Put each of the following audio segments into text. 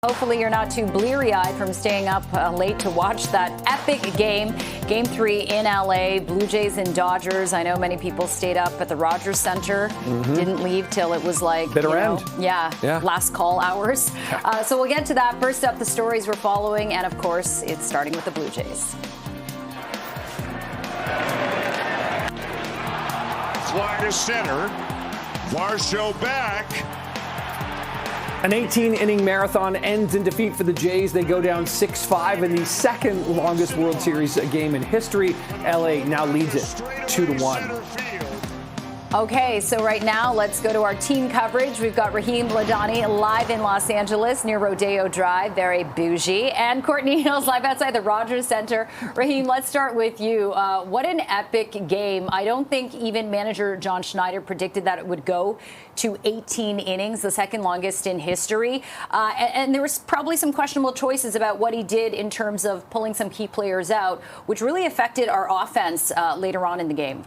Hopefully you're not too bleary-eyed from staying up late to watch that epic game. Game 3 in LA, Blue Jays and Dodgers. I know many people stayed up at the Rogers Center, didn't leave till it was like, bitter end. Last call hours. So we'll get to that. First up, the stories we're following, and of course, it's starting with the Blue Jays. Fly to center. Varsho back. An 18-inning marathon ends in defeat for the Jays. They go down 6-5 in the second longest World Series game in history. LA now leads it 2-1. Okay, so right now, let's go to our team coverage. We've got Rahim, Ladhani live in Los Angeles near Rodeo Drive, very bougie, and Courtney Heels live outside the Rogers Center. Rahim, let's start with you. What an epic game. I don't think even manager John Schneider predicted that it would go to 18 innings, the second longest in history. And there was probably some questionable choices about what he did in terms of pulling some key players out, which really affected our offense later on in the game.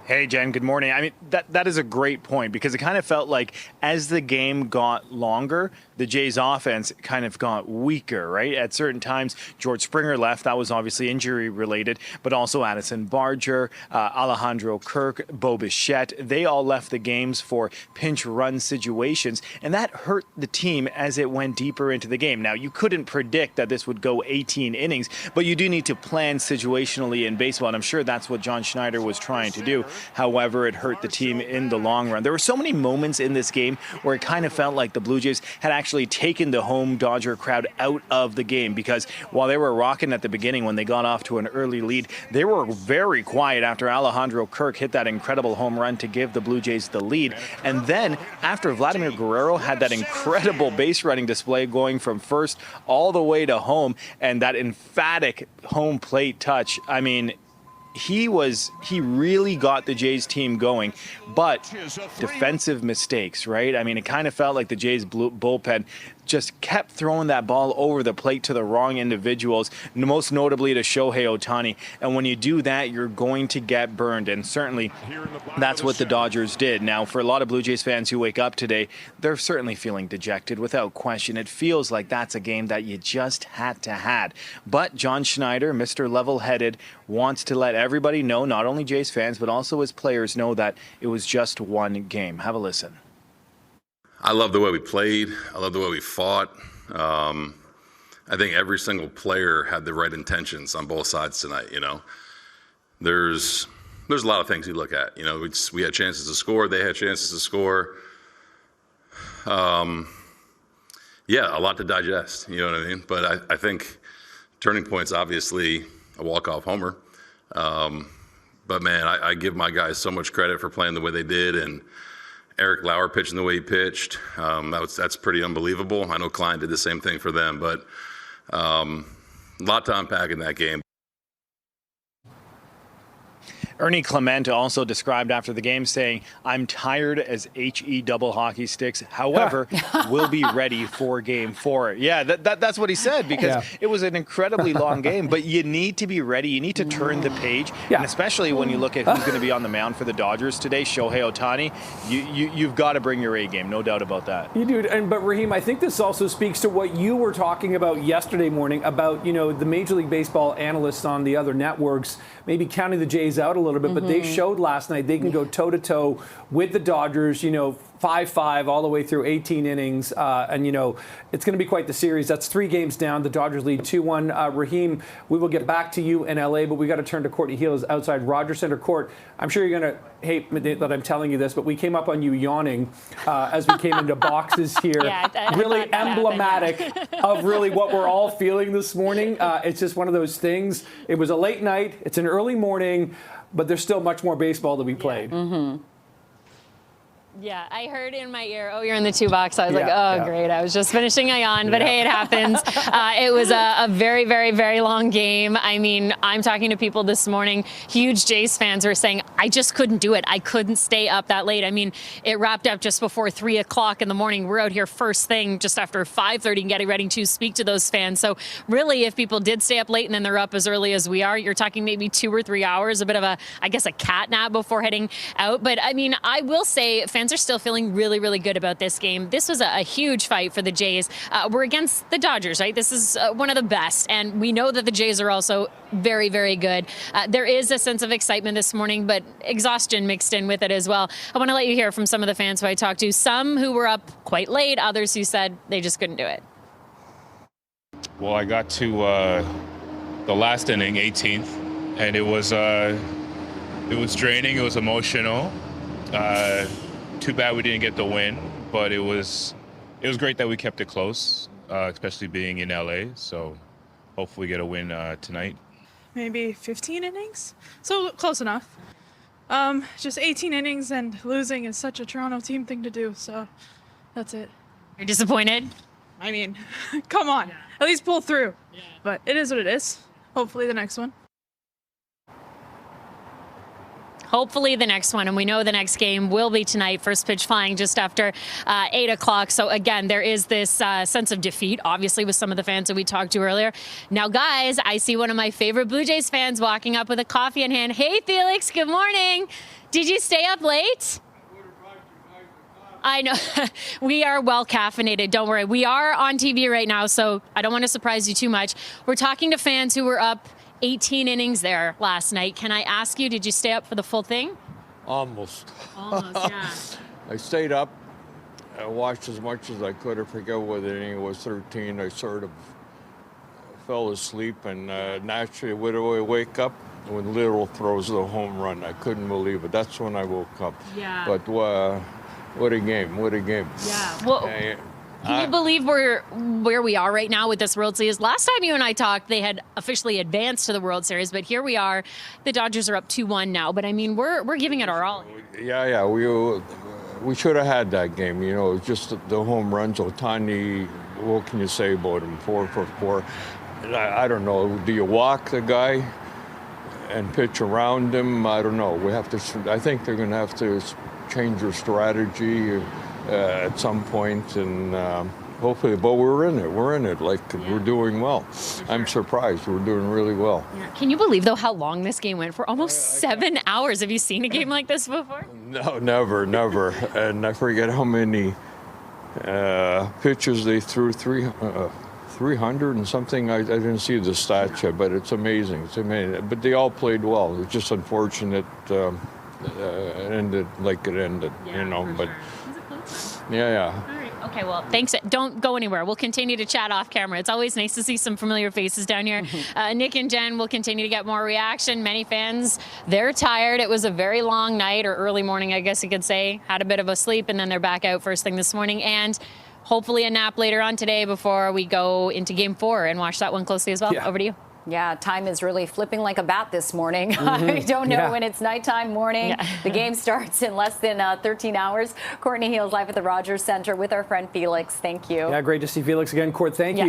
Hey, Jen, good morning. I mean, that is a great point because it kind of felt like as the game got longer, the Jays offense kind of got weaker, right? At certain times, George Springer left. That was obviously injury related, but also Addison Barger, Alejandro Kirk, Bo Bichette. They all left the games for pinch run situations, and that hurt the team as it went deeper into the game. Now, you couldn't predict that this would go 18 innings, but you do need to plan situationally in baseball, and I'm sure that's what John Schneider was trying to do. However, it hurt the team in the long run. There were so many moments in this game where it kind of felt like the Blue Jays had actually taken the home Dodger crowd out of the game because while they were rocking at the beginning when they got off to an early lead, they were very quiet after Alejandro Kirk hit that incredible home run to give the Blue Jays the lead. And then after Vladimir Guerrero had that incredible base running display going from first all the way to home and that emphatic home plate touch, I mean, he really got the Jays team going, but defensive mistakes, right? I mean, it kind of felt like the Jays bullpen just kept throwing that ball over the plate to the wrong individuals, most notably to Shohei Ohtani. And when you do that, you're going to get burned. And certainly that's what the Dodgers did. Now, for a lot of Blue Jays fans who wake up today, they're certainly feeling dejected without question. It feels like that's a game that you just had to have. But John Schneider, Mr. Level-Headed, wants to let everybody know, not only Jays fans, but also his players know that it was just one game. Have a listen. I love the way we played. I love the way we fought. I think every single player had the right intentions on both sides tonight. You know, there's a lot of things you look at. You know, we had chances to score. They had chances to score. Yeah, a lot to digest. You know what I mean? But I think turning point's obviously a walk-off homer. But man, I give my guys so much credit for playing the way they did, and Eric Lauer pitching the way he pitched, that's pretty unbelievable. I know Klein did the same thing for them, but a lot to unpack in that game. Ernie Clement also described after the game saying, "I'm tired as HE double hockey sticks. However, we'll be ready for game 4." Yeah, that's what he said because it was an incredibly long game, but you need to be ready. You need to turn the page, and especially when you look at who's going to be on the mound for the Dodgers today, Shohei Ohtani, you've got to bring your A game, no doubt about that. You do, but Rahim, I think this also speaks to what you were talking about yesterday morning about, you know, the Major League Baseball analysts on the other networks maybe counting the Jays out a little bit, but they showed last night they can go toe-to-toe with the Dodgers, you know, 5-5 all the way through 18 innings. And, you know, it's going to be quite the series. That's 3 games down. The Dodgers lead 2-1. Rahim, we will get back to you in L.A., but we got to turn to Courtney Heels outside Rogers Center Court. I'm sure you're going to hate that I'm telling you this, but we came up on you yawning as we came into boxes here. Really emblematic of really what we're all feeling this morning. It's just one of those things. It was a late night. It's an early morning, but there's still much more baseball to be played. Yeah, I heard in my ear, "Oh, you're in the 2 box." I was great. I was just finishing a yawn, but hey, it happens. It was a very, very, very long game. I mean, I'm talking to people this morning, huge Jays fans who are saying, "I just couldn't do it. I couldn't stay up that late." I mean, it wrapped up just before 3 o'clock in the morning. We're out here first thing just after 5:30 and getting ready to speak to those fans. So really, if people did stay up late and then they're up as early as we are, you're talking maybe 2 or 3 hours, a bit of a cat nap before heading out. But I mean, I will say fans fans are still feeling really, really good about this game. This was a huge fight for the Jays. We're against the Dodgers, right? This is one of the best, and we know that the Jays are also very, very good. There is a sense of excitement this morning, but exhaustion mixed in with it as well. I want to let you hear from some of the fans who I talked to, some who were up quite late, others who said they just couldn't do it. Well, I got to the last inning, 18th, and it was draining. It was emotional. Too bad we didn't get the win, but it was great that we kept it close, especially being in LA. So hopefully we get a win tonight. Maybe 15 innings, so close enough. Just 18 innings and losing is such a Toronto team thing to do, so that's it. You're disappointed? I mean, come on, at least pull through. Yeah. But it is what it is. Hopefully the next one. Hopefully the next one, and we know the next game will be tonight. First pitch flying just after 8 o'clock. So again, there is this sense of defeat, obviously, with some of the fans that we talked to earlier. Now, guys, I see one of my favorite Blue Jays fans walking up with a coffee in hand. Hey, Felix, good morning. Did you stay up late? I know. We are well caffeinated. Don't worry. We are on TV right now, so I don't want to surprise you too much. We're talking to fans who were up 18 innings there last night. Can I ask you, did you stay up for the full thing? Almost. Almost, yeah. I stayed up. I watched as much as I could. I forget what inning it was, 13. I sort of fell asleep, and naturally, when I wake up, when Little throws the home run, I couldn't believe it. That's when I woke up. Yeah. But what a game! What a game! Yeah. Well, can you believe where we are right now with this World Series? Last time you and I talked, they had officially advanced to the World Series, but here we are. The Dodgers are up 2-1 now, but I mean, we're giving it our all. Yeah. We should have had that game. You know, just the home runs. Ohtani, what can you say about him? 4 for 4. I don't know. Do you walk the guy and pitch around him? I don't know. I think they're going to have to change their strategy at some point, and hopefully, but we're in it, we're doing well. Sure. I'm surprised, we're doing really well. Yeah. Can you believe, though, how long this game went for? Almost 7 hours. Have you seen a game like this before? No, never. And I forget how many pitches they threw, 300 and something. I didn't see the stats yet, but it's amazing. But they all played well. It's just unfortunate it ended like it ended, yeah, you know, but... Sure. Yeah. All right. Okay, well, thanks. Don't go anywhere. We'll continue to chat off camera. It's always nice to see some familiar faces down here. Nick and Jen will continue to get more reaction. Many fans, they're tired. It was a very long night, or early morning, I guess you could say. Had a bit of a sleep, and then they're back out first thing this morning. And hopefully a nap later on today before we go into Game 4 and watch that one closely as well. Yeah. Over to you. Yeah, time is really flipping like a bat this morning. I don't know when it's nighttime, morning. Yeah. The game starts in less than 13 hours. Courtney Heels live at the Rogers Center with our friend Felix. Thank you. Yeah, great to see Felix again. Court, thank you.